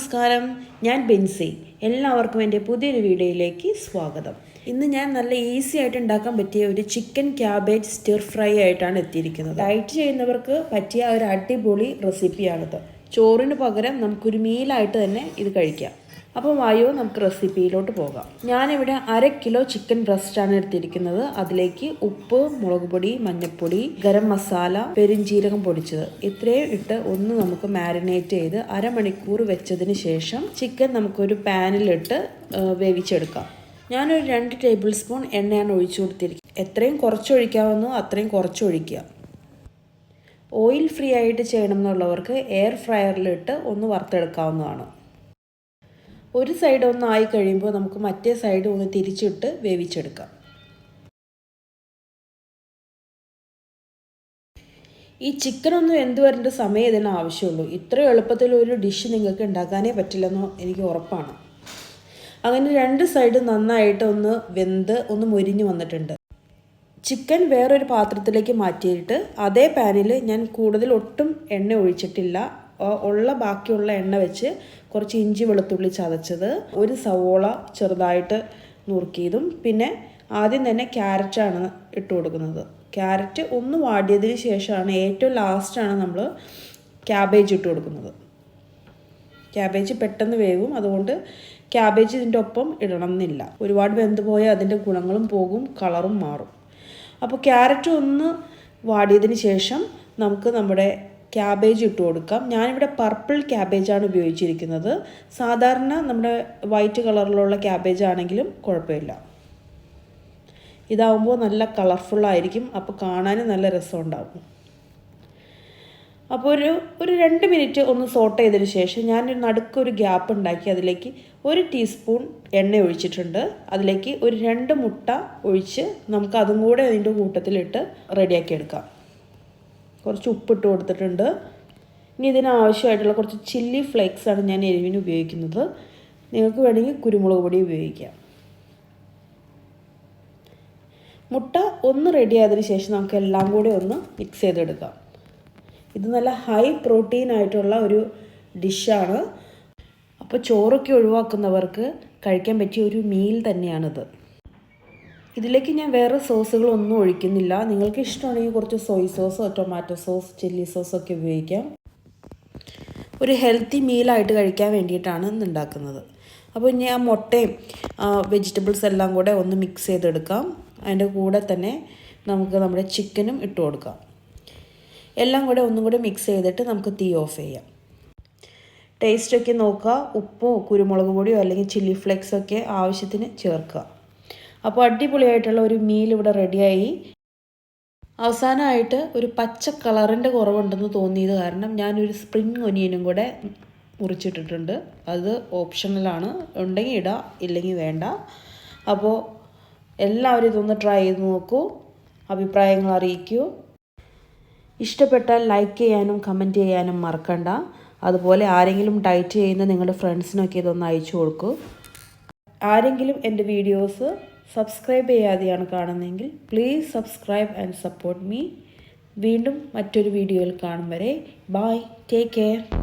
നമസ്കാരം, ഞാൻ ബിൻസി. എല്ലാവർക്കും എൻ്റെ പുതിയൊരു വീഡിയോയിലേക്ക് സ്വാഗതം. ഇന്ന് ഞാൻ നല്ല ഈസി ആയിട്ട് ഉണ്ടാക്കാൻ പറ്റിയ ഒരു ചിക്കൻ ക്യാബേജ് സ്റ്റിർ ഫ്രൈ ആയിട്ടാണ് എത്തിയിരിക്കുന്നത്. ഡയറ്റ് ചെയ്യുന്നവർക്ക് പറ്റിയ ഒരു അടിപൊളി റെസിപ്പിയാണിത്. ചോറിന് പകരം നമുക്കൊരു മീലായിട്ട് തന്നെ ഇത് കഴിക്കാം. അപ്പോൾ വായോ, നമുക്ക് റെസിപ്പിയിലോട്ട് പോകാം. ഞാനിവിടെ 1/2 കിലോ ചിക്കൻ ബ്രസ്റ്റാണ് എടുത്തിരിക്കുന്നത്. അതിലേക്ക് ഉപ്പ്, മുളക് പൊടി, മഞ്ഞൾപ്പൊടി, ഗരം മസാല, പെരുംജീരകം പൊടിച്ചത് ഇത്രയും ഇട്ട് ഒന്ന് നമുക്ക് മാരിനേറ്റ് ചെയ്ത് അരമണിക്കൂർ വെച്ചതിന് ശേഷം ചിക്കൻ നമുക്കൊരു പാനിലിട്ട് വേവിച്ചെടുക്കാം. ഞാനൊരു 2 ടേബിൾ സ്പൂൺ എണ്ണയാണ് ഒഴിച്ചു കൊടുത്തിരിക്കുന്നത്. എത്രയും കുറച്ചൊഴിക്കാവുന്നോ അത്രയും കുറച്ചൊഴിക്കുക. ഓയിൽ ഫ്രീ ആയിട്ട് ചെയ്യണം എന്നുള്ളവർക്ക് എയർ ഫ്രയറിലിട്ട് ഒന്ന് വറുത്തെടുക്കാവുന്നതാണ്. ഒരു സൈഡ് ഒന്ന് ആയി കഴിയുമ്പോൾ നമുക്ക് മറ്റേ സൈഡ് ഒന്ന് തിരിച്ചിട്ട് വേവിച്ചെടുക്കാം. ഈ ചിക്കൻ ഒന്ന് വെന്ത് വരേണ്ട സമയം ഇതിന് ആവശ്യമുള്ളൂ. ഇത്ര എളുപ്പത്തിൽ ഒരു ഡിഷ് നിങ്ങൾക്ക് ഉണ്ടാക്കാനേ പറ്റില്ലെന്നോ എനിക്ക് ഉറപ്പാണ്. അങ്ങനെ 2 സൈഡ് നന്നായിട്ട് ഒന്ന് വെന്ത് ഒന്ന് മൊരിഞ്ഞ് വന്നിട്ടുണ്ട്. ചിക്കൻ വേറൊരു പാത്രത്തിലേക്ക് മാറ്റിയിട്ട് അതേ പാനിൽ ഞാൻ കൂടുതൽ ഒട്ടും എണ്ണ ഒഴിച്ചിട്ടില്ല. ബാക്കിയുള്ള എണ്ണ വെച്ച് കുറച്ച് ഇഞ്ചി വെളുത്തുള്ളി ചതച്ചത്, ഒരു സവോള ചെറുതായിട്ട് നുറുക്കിയതും, പിന്നെ ആദ്യം തന്നെ ക്യാരറ്റാണ് ഇട്ട് കൊടുക്കുന്നത്. ക്യാരറ്റ് ഒന്ന് വാടിയതിന് ശേഷമാണ്, ഏറ്റവും ലാസ്റ്റാണ് നമ്മൾ ക്യാബേജ് ഇട്ട് കൊടുക്കുന്നത്. ക്യാബേജ് പെട്ടെന്ന് വേവും, അതുകൊണ്ട് ക്യാബേജ് ഇതിൻ്റെ ഒപ്പം ഇടണം എന്നില്ല. ഒരുപാട് വെന്ത് പോയാൽ അതിൻ്റെ ഗുണങ്ങളും പോകും, കളറും മാറും. അപ്പോൾ ക്യാരറ്റ് ഒന്ന് വാടിയതിന് ശേഷം നമുക്ക് നമ്മുടെ ക്യാബേജ് ഇട്ട് കൊടുക്കാം. ഞാനിവിടെ പർപ്പിൾ ക്യാബേജാണ് ഉപയോഗിച്ചിരിക്കുന്നത്. സാധാരണ നമ്മുടെ വൈറ്റ് കളറിലുള്ള ക്യാബേജ് ആണെങ്കിലും കുഴപ്പമില്ല. ഇതാവുമ്പോൾ നല്ല കളർഫുള്ളായിരിക്കും, അപ്പോൾ കാണാനും നല്ല രസമുണ്ടാകും. അപ്പോൾ ഒരു 2 മിനിറ്റ് ഒന്ന് സോട്ട് ചെയ്തതിന് ശേഷം ഞാനൊരു നടുക്കൊരു ഗ്യാപ്പ് ഉണ്ടാക്കി അതിലേക്ക് 1 ടീസ്പൂൺ എണ്ണ ഒഴിച്ചിട്ടുണ്ട്. അതിലേക്ക് ഒരു 2 മുട്ട ഒഴിച്ച് നമുക്ക് അതും കൂടെ അതിൻ്റെ കൂട്ടത്തിലിട്ട് റെഡിയാക്കി എടുക്കാം. കുറച്ച് ഉപ്പിട്ട് കൊടുത്തിട്ടുണ്ട്. ഇനി ഇതിനാവശ്യമായിട്ടുള്ള കുറച്ച് ചില്ലി ഫ്ലേക്സാണ് ഞാൻ എരിവിന് ഉപയോഗിക്കുന്നത്. നിങ്ങൾക്ക് വേണമെങ്കിൽ കുരുമുളക് പൊടി ഉപയോഗിക്കാം. മുട്ട ഒന്ന് റെഡി ആയതിനു ശേഷം നമുക്ക് എല്ലാം കൂടെ ഒന്ന് മിക്സ് ചെയ്തെടുക്കാം. ഇത് നല്ല ഹൈ പ്രോട്ടീൻ ആയിട്ടുള്ള ഒരു ഡിഷാണ്. അപ്പോൾ ചോറൊക്കെ ഒഴിവാക്കുന്നവർക്ക് കഴിക്കാൻ പറ്റിയ ഒരു മീൽ തന്നെയാണിത്. ഇതിലേക്ക് ഞാൻ വേറെ സോസുകളൊന്നും ഒഴിക്കുന്നില്ല. നിങ്ങൾക്ക് ഇഷ്ടമാണെങ്കിൽ കുറച്ച് സോയ് സോസോ ടൊമാറ്റോ സോസ്, ചില്ലി സോസൊക്കെ ഉപയോഗിക്കാം. ഒരു ഹെൽത്തി മീലായിട്ട് കഴിക്കാൻ വേണ്ടിയിട്ടാണ് ഇന്ന് ഉണ്ടാക്കുന്നത്. അപ്പോൾ ഇനി ആ മുട്ടയും വെജിറ്റബിൾസ് എല്ലാം കൂടെ ഒന്ന് മിക്സ് ചെയ്തെടുക്കാം. അതിൻ്റെ കൂടെ തന്നെ നമുക്ക് നമ്മുടെ ചിക്കനും ഇട്ട് കൊടുക്കാം. എല്ലാം കൂടെ ഒന്നും കൂടെ മിക്സ് ചെയ്തിട്ട് നമുക്ക് തീ ഓഫ് ചെയ്യാം. ടേസ്റ്റൊക്കെ നോക്കുക. ഉപ്പോ കുരുമുളക് പൊടിയോ അല്ലെങ്കിൽ ചില്ലി ഫ്ലേക്സൊക്കെ ആവശ്യത്തിന് ചേർക്കുക. അപ്പോൾ അടിപൊളിയായിട്ടുള്ള ഒരു മീൽ ഇവിടെ റെഡിയായി. അവസാനമായിട്ട് ഒരു പച്ച കളറിൻ്റെ കുറവുണ്ടെന്ന് തോന്നിയത് കാരണം ഞാനൊരു സ്പ്രിംഗ് ഒനിയനും കൂടെ മുറിച്ചിട്ടിട്ടുണ്ട്. അത് ഓപ്ഷണലാണ്, ഉണ്ടെങ്കിൽ ഇടാം, ഇല്ലെങ്കിൽ വേണ്ട. അപ്പോൾ എല്ലാവരും ഇതൊന്ന് ട്രൈ ചെയ്ത് നോക്കൂ, അഭിപ്രായങ്ങൾ അറിയിക്കൂ. ഇഷ്ടപ്പെട്ടാൽ ലൈക്ക് ചെയ്യാനും കമൻറ്റ് ചെയ്യാനും മറക്കണ്ട. അതുപോലെ ആരെങ്കിലും ഡയറ്റ് ചെയ്യുന്ന നിങ്ങളുടെ ഫ്രണ്ട്സിനൊക്കെ ഇതൊന്ന് അയച്ചു കൊടുക്കൂ. ആരെങ്കിലും എൻ്റെ വീഡിയോസ് സബ്സ്ക്രൈബ് ചെയ്യാതെയാണ് കാണുന്നതെങ്കിൽ please subscribe and support me. വീണ്ടും മറ്റൊരു വീഡിയോയിൽ കാണും വരെ ബൈ, ടേക്ക് കെയർ.